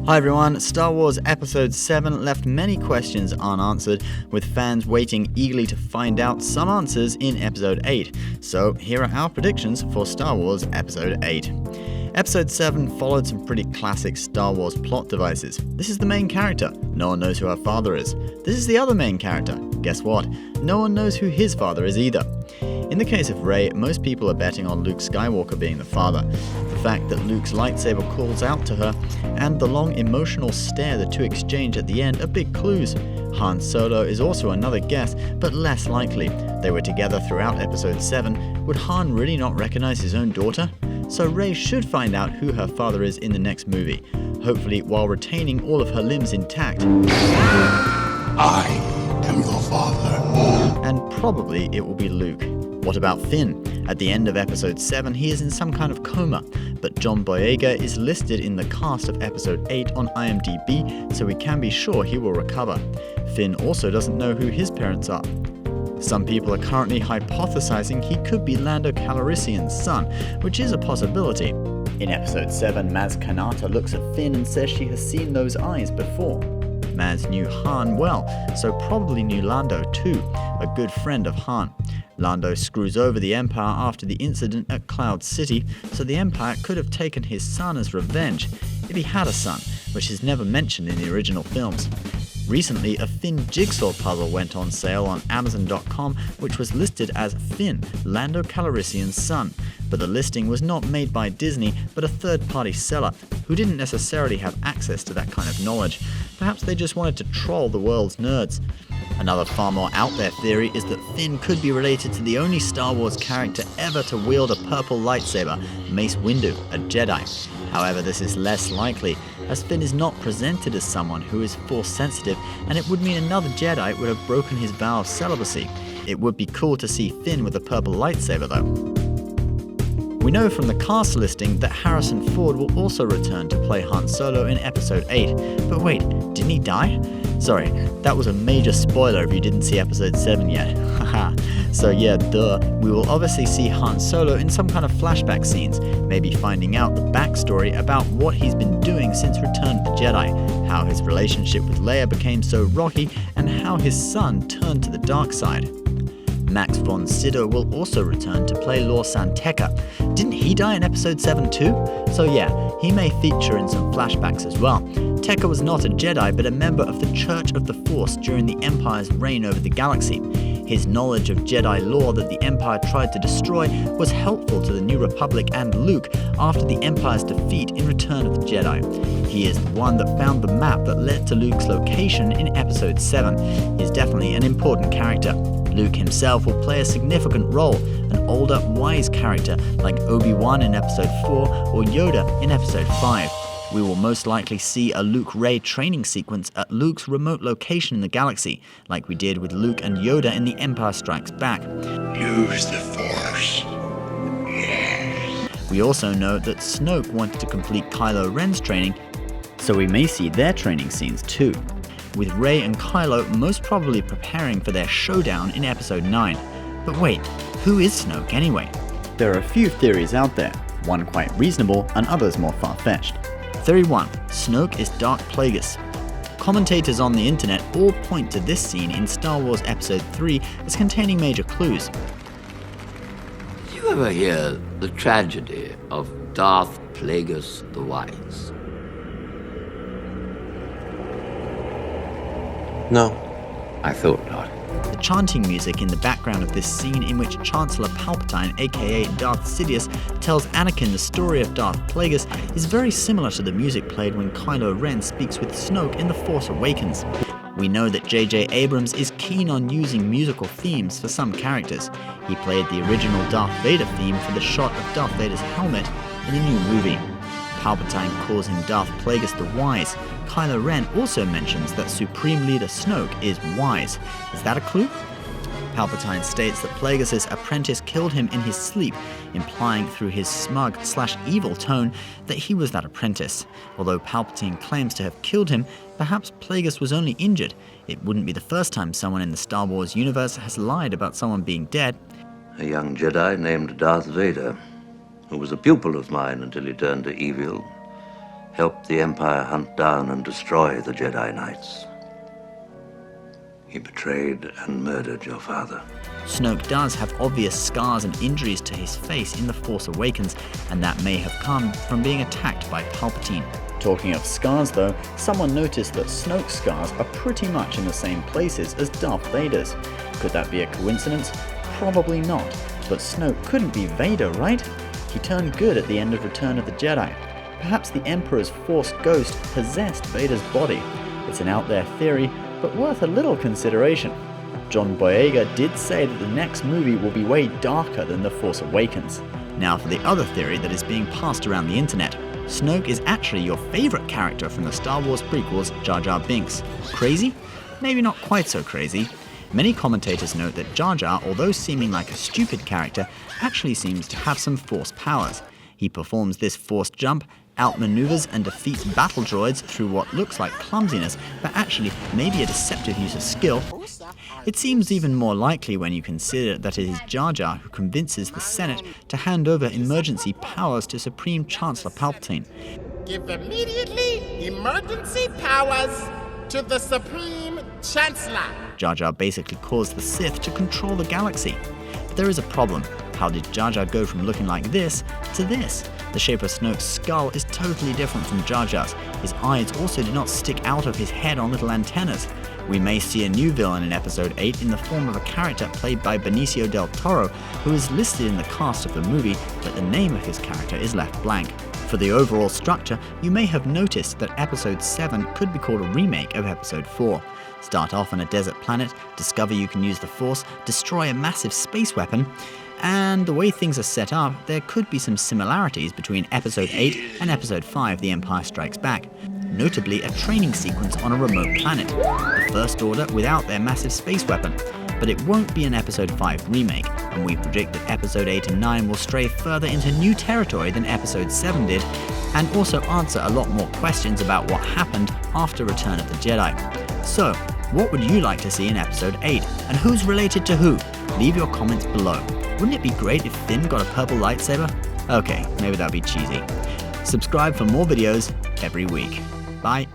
Hi everyone, Star Wars Episode 7 left many questions unanswered, with fans waiting eagerly to find out some answers in Episode 8. So here are our predictions for Star Wars Episode 8. Episode 7 followed some pretty classic Star Wars plot devices. This is the main character. No one knows who her father is. This is the other main character. Guess what? No one knows who his father is either. In the case of Rey, most people are betting on Luke Skywalker being the father. The fact that Luke's lightsaber calls out to her, and the long emotional stare the two exchange at the end are big clues. Han Solo is also another guess, but less likely. They were together throughout Episode 7. Would Han really not recognize his own daughter? So Rey should find out who her father is in the next movie, hopefully while retaining all of her limbs intact. I am your father. And probably it will be Luke. What about Finn? At the end of Episode 7, he is in some kind of coma, but John Boyega is listed in the cast of Episode 8 on IMDb, so we can be sure he will recover. Finn also doesn't know who his parents are. Some people are currently hypothesizing he could be Lando Calarisian's son, which is a possibility. In Episode 7, Maz Kanata looks at Finn and says she has seen those eyes before. Maz knew Han well, so probably knew Lando too, a good friend of Han. Lando screws over the Empire after the incident at Cloud City, so the Empire could have taken his son as revenge, if he had a son, which is never mentioned in the original films. Recently, a Finn jigsaw puzzle went on sale on Amazon.com, which was listed as Finn, Lando Calrissian's son, but the listing was not made by Disney, but a third-party seller, who didn't necessarily have access to that kind of knowledge. Perhaps they just wanted to troll the world's nerds. Another far more out there theory is that Finn could be related to the only Star Wars character ever to wield a purple lightsaber, Mace Windu, a Jedi. However, this is less likely, as Finn is not presented as someone who is Force sensitive, and it would mean another Jedi would have broken his vow of celibacy. It would be cool to see Finn with a purple lightsaber though. We know from the cast listing that Harrison Ford will also return to play Han Solo in Episode 8. But wait, didn't he die? Sorry, that was a major spoiler if you didn't see Episode 7 yet. Haha. So yeah, duh. We will obviously see Han Solo in some kind of flashback scenes, maybe finding out the backstory about what he's been doing since Return of the Jedi, how his relationship with Leia became so rocky, and how his son turned to the dark side. Max von Sydow will also return to play Lor San Tekka. Didn't he die in Episode 7 too? So yeah, he may feature in some flashbacks as well. Tekka was not a Jedi, but a member of the Church of the Force during the Empire's reign over the galaxy. His knowledge of Jedi lore that the Empire tried to destroy was helpful to the New Republic and Luke after the Empire's defeat in Return of the Jedi. He is the one that found the map that led to Luke's location in Episode 7. He's definitely an important character. Luke himself will play a significant role, an older, wise character like Obi-Wan in Episode 4 or Yoda in Episode 5. We will most likely see a Luke-Rey training sequence at Luke's remote location in the galaxy, like we did with Luke and Yoda in The Empire Strikes Back. Use the Force. Yes. We also know that Snoke wanted to complete Kylo Ren's training, so we may see their training scenes too, with Rey and Kylo most probably preparing for their showdown in Episode 9. But wait, who is Snoke anyway? There are a few theories out there, one quite reasonable and others more far-fetched. Theory 1. Snoke is Darth Plagueis. Commentators on the internet all point to this scene in Star Wars Episode 3 as containing major clues. Did you ever hear the tragedy of Darth Plagueis the Wise? No. I thought not. The chanting music in the background of this scene, in which Chancellor Palpatine, aka Darth Sidious, tells Anakin the story of Darth Plagueis, is very similar to the music played when Kylo Ren speaks with Snoke in The Force Awakens. We know that J.J. Abrams is keen on using musical themes for some characters. He played the original Darth Vader theme for the shot of Darth Vader's helmet in the new movie. Palpatine calls him Darth Plagueis the Wise. Kylo Ren also mentions that Supreme Leader Snoke is wise. Is that a clue? Palpatine states that Plagueis' apprentice killed him in his sleep, implying through his smug/evil tone that he was that apprentice. Although Palpatine claims to have killed him, perhaps Plagueis was only injured. It wouldn't be the first time someone in the Star Wars universe has lied about someone being dead. A young Jedi named Darth Vader, who was a pupil of mine until he turned to evil, helped the Empire hunt down and destroy the Jedi Knights. He betrayed and murdered your father. Snoke does have obvious scars and injuries to his face in The Force Awakens, and that may have come from being attacked by Palpatine. Talking of scars though, someone noticed that Snoke's scars are pretty much in the same places as Darth Vader's. Could that be a coincidence? Probably not, but Snoke couldn't be Vader, right? He turned good at the end of Return of the Jedi. Perhaps the Emperor's Force ghost possessed Vader's body. It's an out there theory, but worth a little consideration. John Boyega did say that the next movie will be way darker than The Force Awakens. Now for the other theory that is being passed around the internet. Snoke is actually your favorite character from the Star Wars prequels, Jar Jar Binks. Crazy? Maybe not quite so crazy. Many commentators note that Jar Jar, although seeming like a stupid character, actually seems to have some Force powers. He performs this Force jump, outmaneuvers and defeats battle droids through what looks like clumsiness, but actually may be a deceptive use of skill. It seems even more likely when you consider that it is Jar Jar who convinces the Senate to hand over emergency powers to Supreme Chancellor Palpatine. Give immediately emergency powers to the Supreme Chancellor. Jar Jar basically caused the Sith to control the galaxy. But there is a problem. How did Jar Jar go from looking like this to this? The shape of Snoke's skull is totally different from Jar Jar's. His eyes also do not stick out of his head on little antennas. We may see a new villain in Episode 8 in the form of a character played by Benicio del Toro, who is listed in the cast of the movie, but the name of his character is left blank. For the overall structure, you may have noticed that Episode 7 could be called a remake of Episode 4. Start off on a desert planet, discover you can use the Force, destroy a massive space weapon, and the way things are set up, there could be some similarities between Episode 8 and Episode 5, The Empire Strikes Back. Notably, a training sequence on a remote planet, the First Order without their massive space weapon. But it won't be an Episode 5 remake, and we predict that Episode 8 and 9 will stray further into new territory than Episode 7 did, and also answer a lot more questions about what happened after Return of the Jedi. So, what would you like to see in Episode 8, and who's related to who? Leave your comments below. Wouldn't it be great if Finn got a purple lightsaber? Okay, maybe that'd be cheesy. Subscribe for more videos every week. Bye.